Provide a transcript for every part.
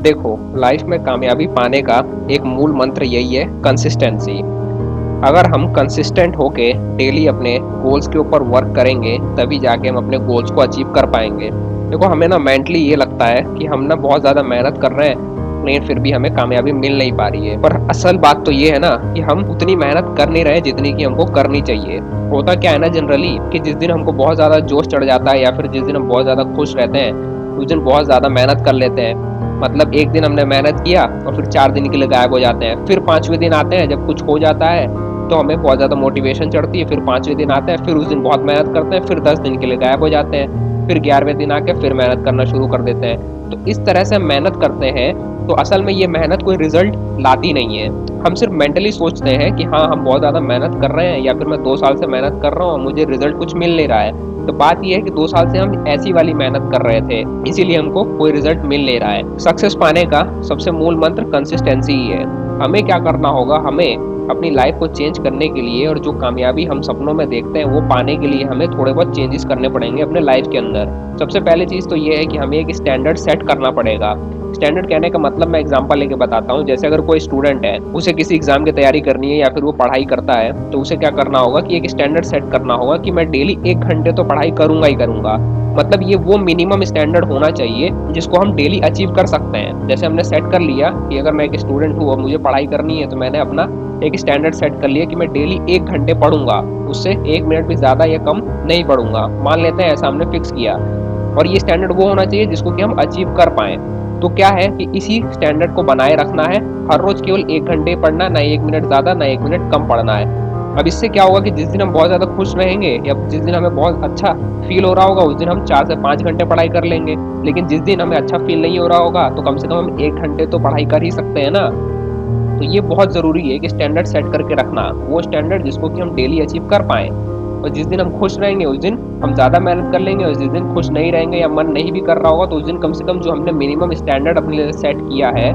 देखो, लाइफ में कामयाबी पाने का एक मूल मंत्र यही है, कंसिस्टेंसी। अगर हम कंसिस्टेंट होके डेली अपने गोल्स के ऊपर वर्क करेंगे तभी जाके हम अपने गोल्स को अचीव कर पाएंगे। देखो, हमें ना मेंटली ये लगता है कि हम ना बहुत ज़्यादा मेहनत कर रहे हैं लेकिन फिर भी हमें कामयाबी मिल नहीं पा रही है। पर असल बात तो ये है ना कि हम उतनी मेहनत कर नहीं रहे जितनी कि हमको करनी चाहिए। होता क्या है ना, जनरली कि जिस दिन हमको बहुत ज़्यादा जोश चढ़ जाता है या फिर जिस दिन हम बहुत ज़्यादा खुश रहते हैं उस दिन बहुत ज़्यादा मेहनत कर लेते हैं। मतलब एक दिन हमने मेहनत किया और फिर 4 दिन के लिए गायब हो जाते हैं। फिर 5वें दिन आते हैं जब कुछ हो जाता है तो हमें बहुत ज़्यादा मोटिवेशन चढ़ती है। फिर 5वें दिन आते हैं, फिर उस दिन बहुत मेहनत करते हैं, फिर 10 दिन के लिए गायब हो जाते हैं। फिर 11वें दिन आके फिर मेहनत करना शुरू कर देते हैं। तो इस तरह से हम मेहनत करते हैं तो असल में ये मेहनत कोई रिजल्ट लाती नहीं है। हम सिर्फ मेंटली सोचते हैं कि हाँ, हम बहुत ज़्यादा मेहनत कर रहे हैं या फिर मैं 2 साल से मेहनत कर रहा हूँ, मुझे रिजल्ट कुछ मिल नहीं रहा है। तो बात यह है कि 2 साल से हम ऐसी वाली मेहनत कर रहे थे, इसीलिए हमको कोई रिजल्ट मिल नहीं रहा है। सक्सेस पाने का सबसे मूल मंत्र कंसिस्टेंसी ही है। हमें क्या करना होगा, हमें अपनी लाइफ को चेंज करने के लिए और जो कामयाबी हम सपनों में देखते हैं वो पाने के लिए हमें थोड़े बहुत चेंजेस करने पड़ेंगे अपने लाइफ के अंदर। सबसे पहली चीज़ तो ये है कि हमें एक स्टैंडर्ड सेट करना पड़ेगा। स्टैंडर्ड कहने का मतलब मैं एग्जांपल लेके बताता हूँ। जैसे अगर कोई स्टूडेंट है, उसे किसी एग्जाम की तैयारी करनी है या फिर वो पढ़ाई करता है, तो उसे क्या करना होगा कि एक स्टैंडर्ड सेट करना होगा कि मैं डेली 1 घंटे तो पढ़ाई करूंगा ही करूंगा। मतलब ये वो मिनिमम स्टैंडर्ड होना चाहिए जिसको हम डेली अचीव कर सकते हैं। जैसे हमने सेट कर लिया कि अगर मैं एक स्टूडेंट हूँ और मुझे पढ़ाई करनी है तो मैंने अपना एक स्टैंडर्ड सेट कर लिया कि मैं डेली 1 घंटे पढ़ूंगा, उससे 1 मिनट भी ज्यादा या कम नहीं पढ़ूंगा। मान लेते हैं ऐसा हमने फिक्स किया, और ये स्टैंडर्ड वो होना चाहिए जिसको कि हम अचीव कर पाए। तो क्या है कि इसी स्टैंडर्ड को बनाए रखना है। हर रोज केवल 1 घंटे पढ़ना, ना 1 मिनट ज्यादा ना 1 मिनट कम पढ़ना है। अब इससे क्या होगा कि जिस दिन हम बहुत ज्यादा खुश रहेंगे या जिस दिन हमें बहुत अच्छा फील हो रहा होगा उस दिन हम 4 से 5 घंटे पढ़ाई कर लेंगे। लेकिन जिस दिन हमें अच्छा फील नहीं हो रहा होगा तो कम से कम हम 1 घंटे तो पढ़ाई कर ही सकते हैं ना। तो ये बहुत ज़रूरी है कि स्टैंडर्ड सेट करके रखना, वो स्टैंडर्ड जिसको कि हम डेली अचीव कर पाएँ। और जिस दिन हम खुश रहेंगे उस दिन हम ज़्यादा मेहनत कर लेंगे, और जिस दिन खुश नहीं रहेंगे या मन नहीं भी कर रहा होगा तो उस दिन कम से कम जो हमने मिनिमम स्टैंडर्ड अपने लिए सेट किया है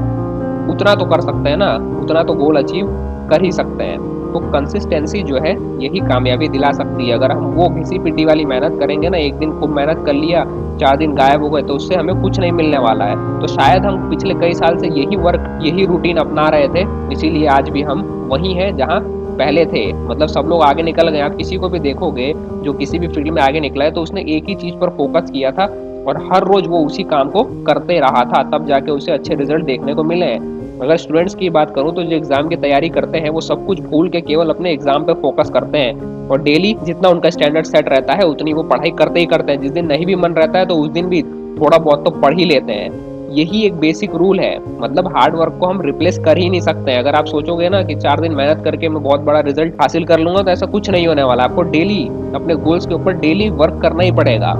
उतना तो कर सकते हैं ना, उतना तो गोल अचीव कर ही सकते हैं। तो कंसिस्टेंसी जो है यही कामयाबी दिला सकती है। अगर हम वो घिसी पिटी वाली मेहनत करेंगे ना, एक दिन खूब मेहनत कर लिया 4 दिन गायब हो गए, तो उससे हमें कुछ नहीं मिलने वाला है। तो शायद हम पिछले कई साल से यही वर्क यही रूटीन अपना रहे थे, इसीलिए आज भी हम वही हैं जहाँ पहले थे। मतलब सब लोग आगे निकल गए। आप किसी को भी देखोगे जो किसी भी फील्ड में आगे निकला है तो उसने एक ही चीज पर फोकस किया था और हर रोज वो उसी काम को करते रहा था, तब जाके उसे अच्छे रिजल्ट देखने को मिले हैं। अगर स्टूडेंट्स की बात करूं तो जो एग्जाम की तैयारी करते हैं वो सब कुछ भूल के केवल अपने एग्जाम पे फोकस करते हैं, और डेली जितना उनका स्टैंडर्ड सेट रहता है उतनी वो पढ़ाई करते ही करते हैं। जिस दिन नहीं भी मन रहता है तो उस दिन भी थोड़ा बहुत तो पढ़ ही लेते हैं। यही एक बेसिक रूल है। मतलब हार्ड वर्क को हम रिप्लेस कर ही नहीं सकते हैं। अगर आप सोचोगे ना कि 4 दिन मेहनत करके मैं बहुत बड़ा रिजल्ट हासिल कर लूंगा, तो ऐसा कुछ नहीं होने वाला। आपको डेली अपने गोल्स के ऊपर डेली वर्क करना ही पड़ेगा।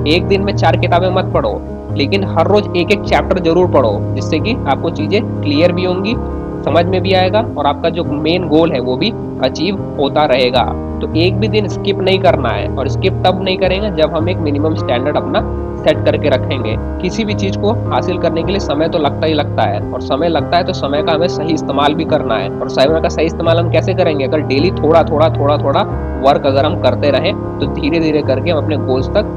एक दिन में 4 किताबें मत पढ़ो, लेकिन हर रोज एक एक चैप्टर जरूर पढ़ो, जिससे कि आपको चीजें क्लियर भी होंगी, समझ में भी आएगा और आपका जो मेन गोल है वो भी अचीव होता रहेगा। तो एक भी दिन स्किप नहीं करना है, और स्किप तब नहीं करेंगे जब हम एक मिनिमम स्टैंडर्ड अपना सेट करके रखेंगे। किसी भी चीज को हासिल करने के लिए समय तो लगता ही लगता है, और समय लगता है तो समय का हमें सही इस्तेमाल भी करना है। और समय का सही इस्तेमाल हम कैसे करेंगे? अगर डेली थोड़ा थोड़ा थोड़ा थोड़ा वर्क अगर हम करते रहे तो धीरे धीरे करके हम अपने गोल्स तक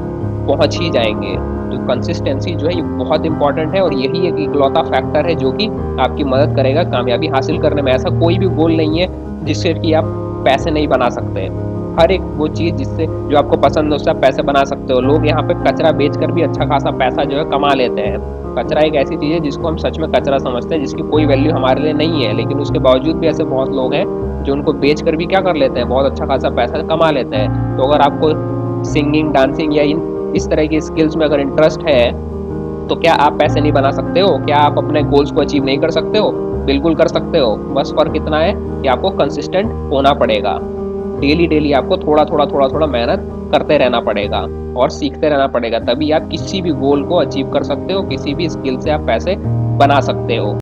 पहुंच ही जाएंगे। तो कंसिस्टेंसी जो है ये बहुत इंपॉर्टेंट है, और यही एक इकलौता फैक्टर है जो कि आपकी मदद करेगा कामयाबी हासिल करने में। ऐसा कोई भी गोल नहीं है जिससे कि आप पैसे नहीं बना सकते। हर एक वो चीज़ जिससे जो आपको पसंद है उससे आप पैसे बना सकते हो। लोग यहाँ पे कचरा बेचकर भी अच्छा खासा पैसा जो है कमा लेते हैं। कचरा एक ऐसी चीज़ है जिसको हम सच में कचरा समझते हैं, जिसकी कोई वैल्यू हमारे लिए नहीं है, लेकिन उसके बावजूद भी ऐसे बहुत लोग हैं जो उनको बेच कर भी क्या कर लेते हैं, बहुत अच्छा खासा पैसा कमा लेते हैं। तो अगर आपको सिंगिंग, डांसिंग या इस तरह की स्किल्स में अगर इंटरेस्ट है तो क्या आप पैसे नहीं बना सकते हो? क्या आप अपने गोल्स को अचीव नहीं कर सकते हो? बिल्कुल कर सकते हो। बस फर्क इतना है कि आपको कंसिस्टेंट होना पड़ेगा। डेली डेली आपको थोड़ा थोड़ा थोड़ा थोड़ा मेहनत करते रहना पड़ेगा और सीखते रहना पड़ेगा, तभी आप किसी भी गोल को अचीव कर सकते हो, किसी भी स्किल से आप पैसे बना सकते हो।